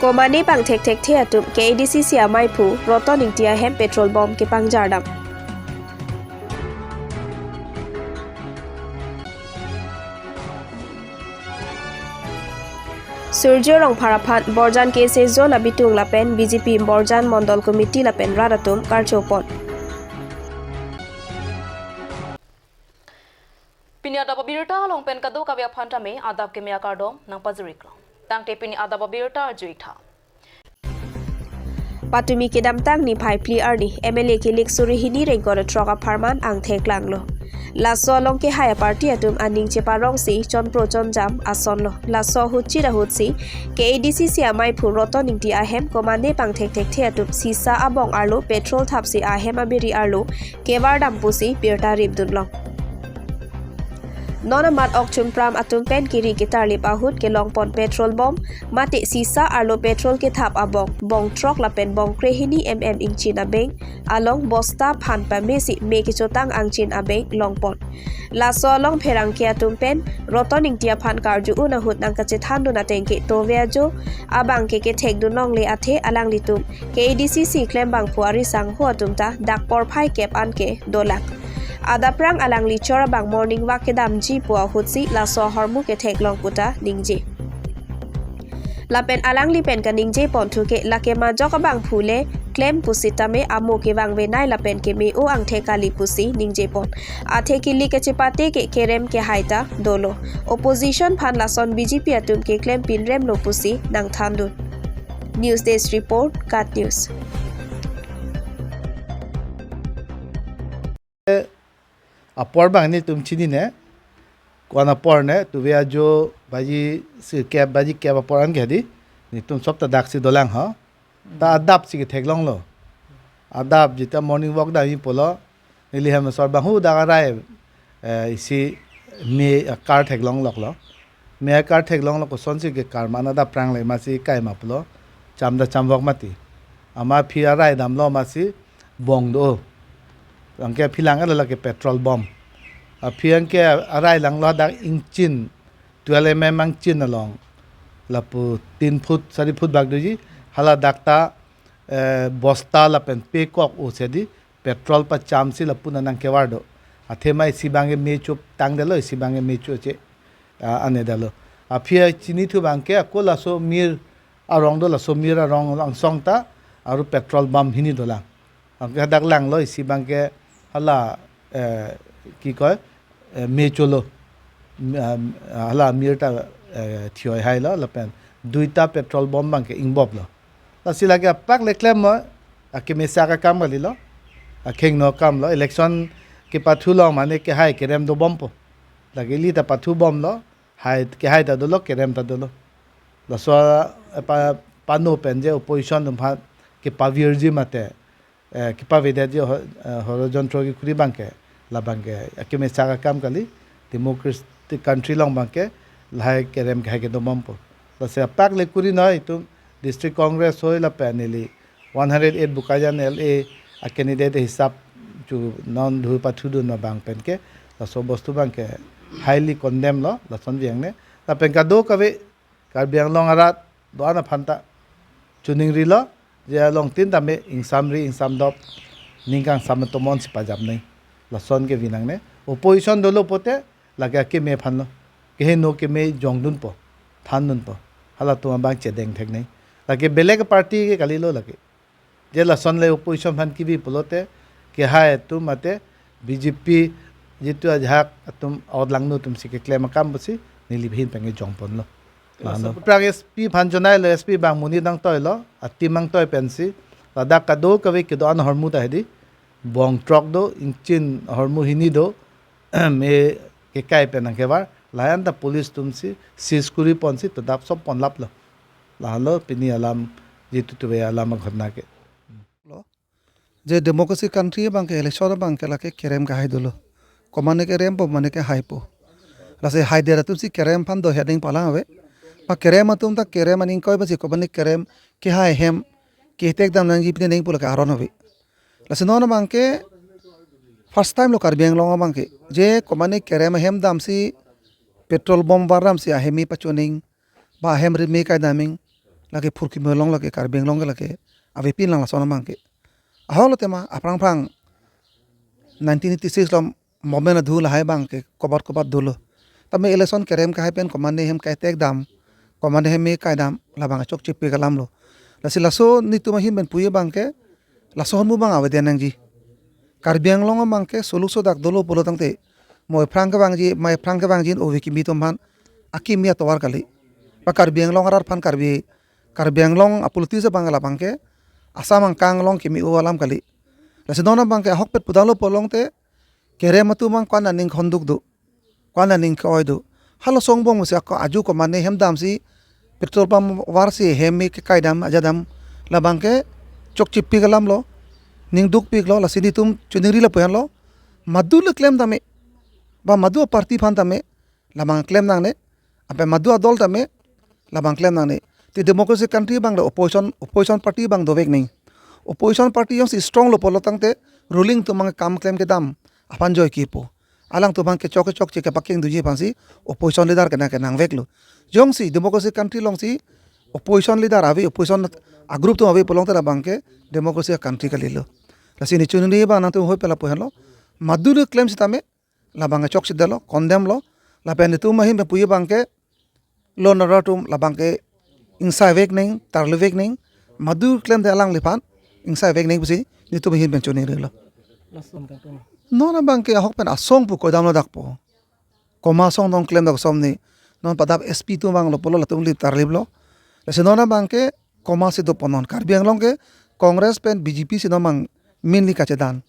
Komani pang tek tek thea tum KDC sia mai phu rotoning tia hem petrol bomb ke pang jardam. Surjo rong Paraphan Borjan ke se zona bitung lapen BJP Borjan Mondol Committee lapen radatum karchopon. Pini ada babirta longpen kado kavya phantame adab ke mia kardom nang pazuriklo. Tangte pini ada babirta juitha. Patumi ke damtang ni phai pli arni MLA ke lik suri hini rengkor troka pharman ang thek langlo. Laso long ke haya party atum aning chepa rong si chon pro chon jam ason lo. Laso huchi ra hutsi ke ADC sia mai phu rotoning ti ahem komande pang thek thek the atum sisa abong arlo petrol thapsi ahem abiri arlo kewar dampusi pirta ribdun long. Nonamat okchum pram atum pen kiri gitar lip ahut ke longpon petrol bomb mati sisa arlo petrol ke thap abong bong truck lapen bong krehini ingchin abeng along bosta phan pa mesi me ki chotang angchin abeng longpon laso long pherang ke atum pen rotoning tia phan karju una hut nang kache thandu na tengke toveajo abang ke thek du nong le athe alang litum KDCC klem bang puari sang ho atum ta dak por phai kep anke dolak Adaprang alang lichora bang morning walk ke damji pua hutsi laso hormu ke thek long puta ningji. Lapen alang lipen ka ningji pontu ke lake ma joka bang phule claim pusitame amo ke bang venai lapen ke me o ang thekali pusi ningji pon. Athe kili ke chepate ke kerem ke haita dolo. Opposition phan lason BJP atum ke claim pinrem lo pusi nang thandun. News Desk Report, Cat News. Apor bang ni tum chini ne kwan apor ne tu via jo baji si kep baji kep apor an gadi ni tum sop ta dak si dolang ha ta adap si ke theklong lo adap jita morning walk da hi polo nili ham sor bang hu da rai isi me car theklong lok lo me car theklong lo ko son si ke car mana da prang le ma si kai ma polo cham da cham wak mati ama phi rai dam lo ma si bong do angke philang ala ke petrol bomb phiang ke arai lang lo dak ingchin 12 mm ang chin along lapu 3 foot 4 foot bag doji hala dakta bosta la pen pe kok o sedi petrol pa chamsi lapu nanang ke wardo athe mai sibange me chup tang delo sibange me chu che ane dalo phia chini thu bangke kola so mir arong do la so mir arong lang songta aru petrol bomb hini dola angke dak lang lo sibangke hala কি কয় মেচলো hala mirta thioi hai lo lapen duita petrol bomb bang ke ingbob lo la sila ke pak le klem mo ke mesa ka kam gali lo kheng no kam lo election ke pathu lo mane ke hai ke rem do bomb po lagi li ta pathu bomb lo hai ke hai ta do lo ke rem ta do lo la so pano penje opposition dum pha ke pavirji mate kipa veda je horizon trogi kuri bangke la bangke akime saga kam kali democratic country long bangke lai kerem khai ke domam po la se pak le kuri noi tum district congress hoi la paneli 108 bukajan la a candidate hisab chu non dhu pathu du na bang penke la so bostu bangke highly condemn lo la son viang ne la penka do kave kar biang long arat do ana phanta chuning ri lo je long tin tame insam dop ningkang sam to mon si pajam nei la son ke vinang ne opposition dolo pote laga ke me phan lo ke no ke me jongdun po thanun po hala to bang che deng thek nei lage beleg party ke kali lo lage je la son le opposition phan ki bi polote ke hai tu mate BJP jitu ajhak tum od langnu tum si ke claim kam busi nili bhin penge jongpon lo prang SP phanjonai le SP bang muni dang toy lo atimang toy pensi lada kado kawe ke do an hormu ta hedi bong truck do inchin hormu hini do me ke kai penang ke war layan da police tumsi siskuri ponsi to dap sop pon lap lo la lo pini alam jitu tu be alam ghatna ke je democracy country bang ke election bang ke la ke kerem ka hai dolo komane ke rem po mane ke hai po la se hai dera tumsi kerem phan do heading pala ave pa kerem atum ta kerem aning koi basi ko bani kerem ke hai hem ke tek dam nang jipne ning pula ka aron hobi la se non bang ke first time lo kar beng long bang ke je ko mani kerem hem dam si petrol bomb baram si ahemi pachoning ba hem ri me kai daming lagi furki melong lagi karbeng long lagi ave pin lang la sona bangke ahol tema aprang prang 1986 lom moment dhul hai bangke kobat dhulo tame election kerem ka pen komande hem ka tek dam komande hem me kai dam la bang chok chip pe kalam lo lasi laso ni tuma hin ben puye bangke laso hon mu bang ave denang ji karbeng long bangke soluso dak dolo polo tangte moi prang ka bang ji o wiki mi tom han aki mi atwar kali pa karbeng long arar phan karbeng long apulti se bangala bangke asam ang kang long kimi o alam kali lasi dona bangke hok pet pudalo polong te kere matu mang kwana ning khonduk du kwana ning khoi du halo songbong se ko aju ko mane hem dam si petrol pump war si hem mi ke kaidam ajadam la bangke chok chip pi galam lo ning duk pi lo la sidi tum chuniri la poyan lo madu le claim dame ba madu party phan dame la bang claim nang ne ape madu adol dame la bang claim nang ne ti democracy country bang la opposition party bang dovek ning opposition party yang si strong lo polo tangte ruling tu mang kam claim ke dam apan joy ki po alang tu bang ke chok che ke paking duje pansi opposition leader ke nang vek lo jong si democracy country long si opposition leader avi opposition a group tu avi polong ta bang ke democracy country ka lilo la sini chunni ba na tu hoi pela pohelo madu le claim si tame la bang chok si dalo condemn lo la pen tu mahim be puye bang ke lo na ratum la bang ke ingsa vek ning tarle vek ning madu claim de alang lipan ingsa vek ning busi ni tu mahim ben chuni re lo no na bang ke hok pen asong pu ko dam lo dak po koma song dong claim dak som ni non padap sp tu bang lo polo la tum li tarlib lo la se no na bang ke koma se do ponon karbiang long ke congress pen bjp se no mang min li ka che dan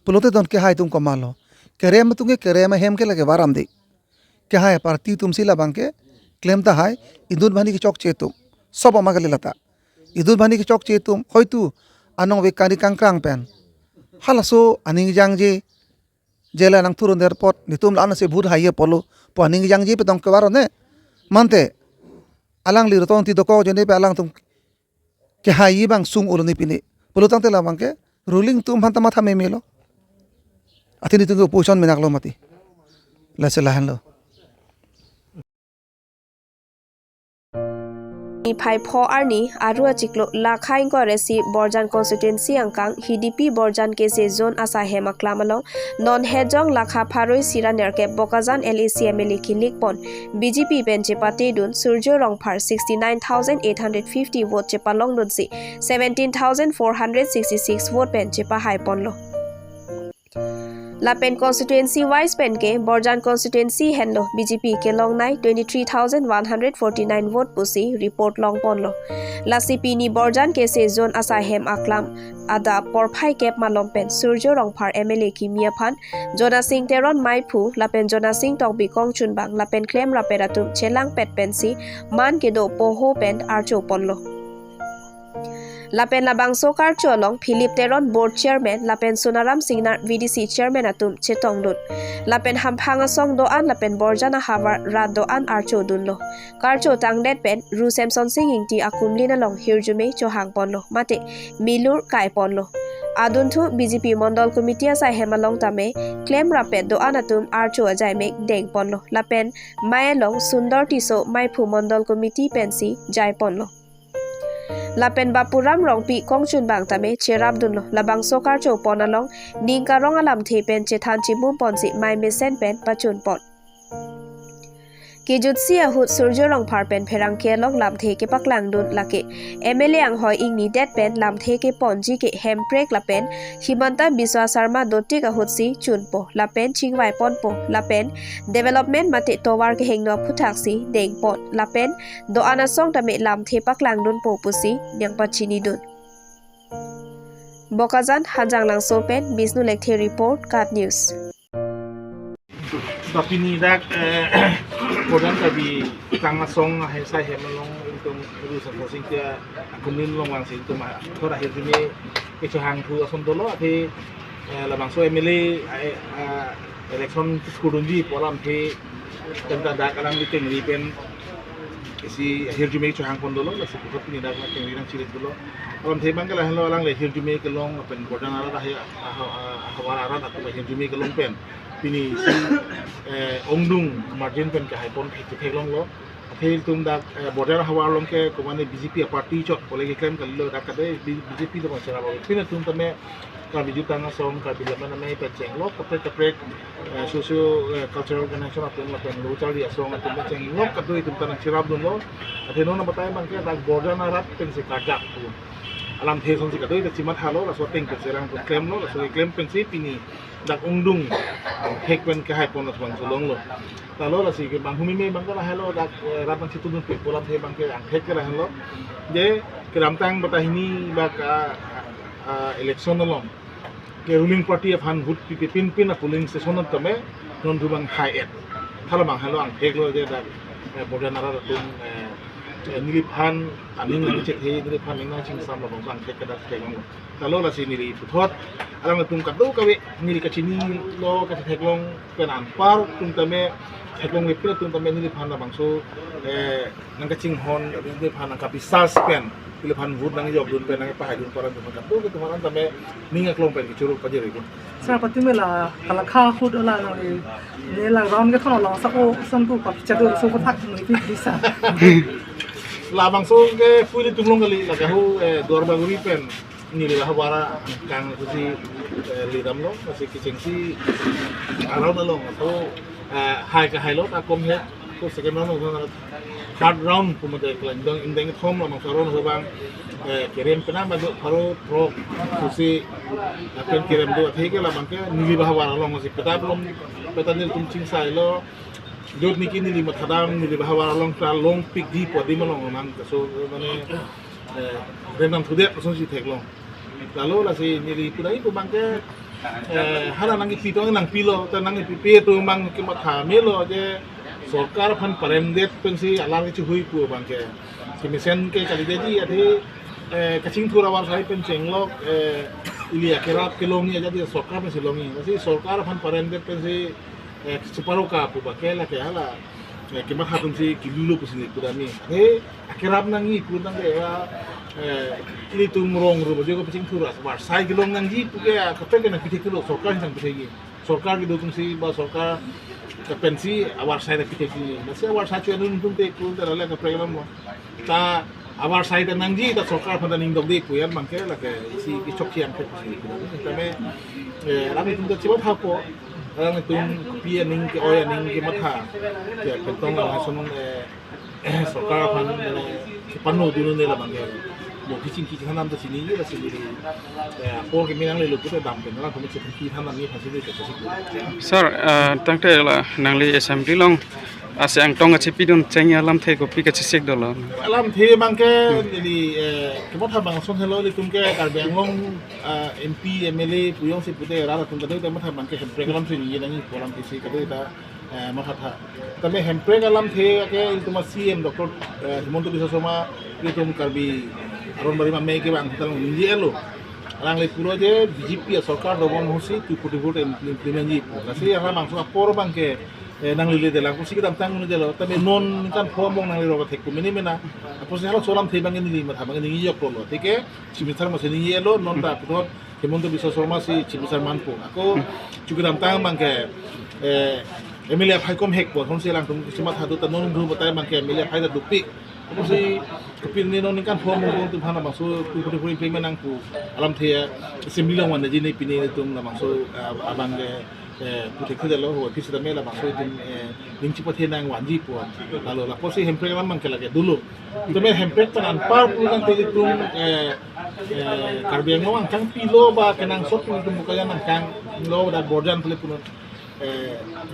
pulote don ke hai tum koma lo kerem tu ke kerem hem ke lage waram de ke hai parti tum sila bang ke claim ta hai idul bhani ki chok che tum sob ama gale lata idul bhani ki chok che tum hoitu anong ve kani kangkrang pen halaso aning jang je jela nang turun der pot nitum lana se bhur haiye polo po aning jang je pe dong ke waro ne mante alang li roton ti doko jene pe alang tum ke hai bang sung uluni pini polo tang te la bang ke ruling tum han tama thame melo atini tu opposition menak lo mati la se lahan lo ni phai pho arni arua chiklo la khain ko resi borjan constituency angkang hidp borjan ke se zone asa hema klamalong non hejong lakha pharoi siraner ke bokazan lacml khilik pon bjp benche pate dun surjo rongphar 69850 vote che palong dun si 17466 vote benche pa hai pon lo Lapen constituency wise pen ke Borjan constituency henlo BJP ke long nai 23,149 vote pusi report long pon lo la CP ni Borjan ke se zone asahem aklam ada porphai kep malom pen surjo rongphar MLA ki mia phan Jona Singh Teron Maipu lapen Jona Singh tok bi kong chun bang lapen claim raperatum chelang pet pensi man ke do poho pen archo pon lo Lapen labang sokar cholong Philip Teron board chairman Lapen Sunaram Singnar VDC chairman atum chetong dun Lapen hamphanga song doan Lapen Borjana Havar Rad doan archo dun lo Karcho tangdet pen Ru Samson Singh ingti akumlina long hirjume chohang pon lo mate milur kai pon lo Adun thu BJP Mondol Committee sa hemalong tame claim rapet doan atum archo ajai mek deng pon lo Lapen Mayalong Sundar Tiso Maipu Mondol Committee pensi jai pon lo Lapen Bapuram rongpi kongchun bang tame cherab dunlo labang sokar cho ponalong ningka rong alam thepen chethan chimum ponsi mai mesen pen pachun pon Kijut sia hut surjo rong phar pen pherang ke long lam the ke paklang dun lake MLA ang hoi ing ni det pen lam the ke ponji ke hemprek lapen Himanta Biswa Sharma dotik a hut si chunpo lapen chingwai ponpo lapen development mate towar ke hengno phuthak si deng pon lapen do anasong tame lam the paklang dun po pusi nyang pachini dun Bokazan Hanjang lang so pen Bisnu Lekthe report Kat News Tapini dak kodan tabi kang song hai sai he malong untuk ru supposing dia akumin long wang sing tuma thora he juni ke chang thu asom dolo ate labang so emile election skudunji polam the tenta dak alang di tengri pen si he jumi chang pon dolo la sipu tapini dak la tengri nang chilit dolo alam the bangala helo alang le he jumi ke long pen kodan ara he hawara ara atau he jumi ke long pen Pini si ongdung margin pen ke haipon ke long lo Athil tum dak border hawar long ke kumane BJP party chot boleh ke claim kalau dak kade BJP tu macam apa. Pina tum tame ka biju tanga som ka bila mana me peceng lo kapre socio cultural organization atau lo pen lo cari asong atau peceng lo kado itu tanah cirab dun lo. Athil no batai bang ke dak border narat pen se kajak tu. Alam the song si kado itu cimat halo la so teng ke serang tu claim lo la so claim pen si pini dak ungdung hek pen ke hai pon lo bang sulong lo. Lalu lah sih bang humi me bang kalau hello dak ratang situ dun pe polam he bang ke angket ke lah hello je keramtang bata hini bak election long ke ruling party of han vote pin polling session tame non du bang high end kalau bang hello angket lo je dak bodan nara tum niliphan aning lagi cek he niliphan nang ching sam lo bang angket ke dak teng lalu lah sih nili puthot alam tum kadu kawe nili kacini lo ka theklong penan par tum tame Heklong lepil tu tamai ni lepan abang so nangka cinghon ni lepan nangka pisas pen lepan wood nang job dun pen nangka pahai dun paran tu macam tu kita maran tamai ni ngeklong pen kicuruk pajer itu. Saya pasti mela kalau kah food olah nanti ni lah round kita orang sako sampu kap catur suku tak mungkin bisa. Labang so ke full itu belum kali lah kau dua baguri pen ni lah hawara kang tu si lidam lo masih kicengsi alau dalong atau hai ke hai lot akom he ko second round no third round ko mate klan dong indeng thom lo mang saron ho bang kerem pena ba pharo pro kusi apen kerem do the ke la bang ke nili bahwa long si peta belum peta nil tum ching sai lo jod niki nili mathadang nili bahwa long tra long pick di po di malong mang so mane renam thude so si thek long lalu la si nili pudai ko bang ke hara nangi pito nang pilo ta nangi pipi tu mang ke matha melo je sarkar phan parendet pensi alar ki hui pu bang ke kimisen ke kali deji ade kaching thura war sai pen chenglok ilia kerap kelong ni jadi sarkar pensi longi asi sarkar phan parendet pensi separo ka pu ba ke la ke hala ke matha pensi kilulu pusini pudami kerap nangi pu nang ke ini tu murong rupa juga pecing thura war sai kilong nang ji puke kapeng kena pite kilo sarkar nang pite gi sarkar ki dotung si ba sarkar ka pensi awar sai da pite gi nasi awar sa chu nun tum te ku ta la ka program mo ta awar sai da nang ji ta sarkar phanda ning dog de pu yan mang ke la ke si ki chok chiang phe si ta me ra mi tum ta chiwa tha ko ra mi tum pi ning ke oya ning ke matha ke petong la sonong sarkar phan panu dunu ne la mang ke mo kicing kicing hanam ta sini ye la sini por ke minang le lu puta dam pen la ko mi ki hanam ni phasi de ke si sir tangte la nangli assembly long ase ang tong achi pidun chengya lam the ko pi ka chisek dolo alam the mang ke ni ke mo tha bang son hello li tum ke kar bang long mp mla puyong si pute ra tum ta de mo tha bang ke program si ni nang ko lam si ka de ta mo tha ta me hempre alam the ke tum cm dr himonto biswa sharma li tum karbi aron bari mamme ke bang tal ni elo orang le puro je BJP sarkar dobon hosi tu puti vote implement ji kasi ara bang so por bang ke nang lile de lang kusi kedam tang de lo tabe non kan phomong nang ro thek kumini mena apo se halo solam thei bang ni ma thabang ni yok lo tike chimisar ma se ni elo non ta putot himonto biswa sharma si chimisar manpo ako chukidam tang bang ke emilia phaikom hek bo homse lang tum simat hadu ta non du batai bang ke emilia phai da dupi apa sih kepin ni non kan form mong tu phana bang so tu puri puri payment nang pu alam thea sembilan wan ji ni pini tum la bang so abang de putek khida lo ho pisi da mela bang so din ning chi pathe nang wan ji pu lalu la posi hempre lam bang kala ke dulu tu me hempre pan par pu nang te tum karbiang lo ang kang pilo ba kenang sot tum bukaya nang kang lo da borjan pule pu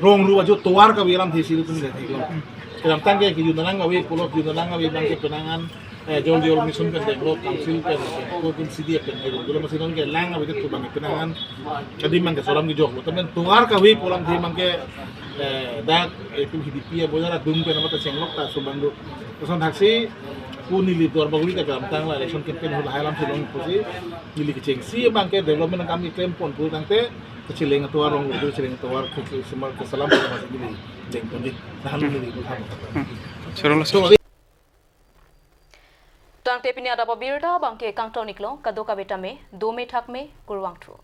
rong ru ajo tuar ka wiram thesi tum de thik lo dalam tangga ke yunanang awi pulau yunanang awi bangke penangan jol mission kan denglo council kan ko kun sidi kan dulu masih non ke lang awi tu bangke penangan kadi mangke solam ki jok temen tuar ka wi pulang di mangke dak itu hidup ya bojara dum kan mata senglok ta subandu pesan taksi pun nili tuar baguli ka dalam tang la election campaign hol halam silong posi nili ke cengsi bangke development kami claim pon pun tangte kecil yang tuar orang itu kecil yang tuar ke semar ke salam pada masa ini jeng pun di tahan dulu itu suro tang te pini ada babirda bangke kang tonik lo kadoka betame do me thak me kurwang tru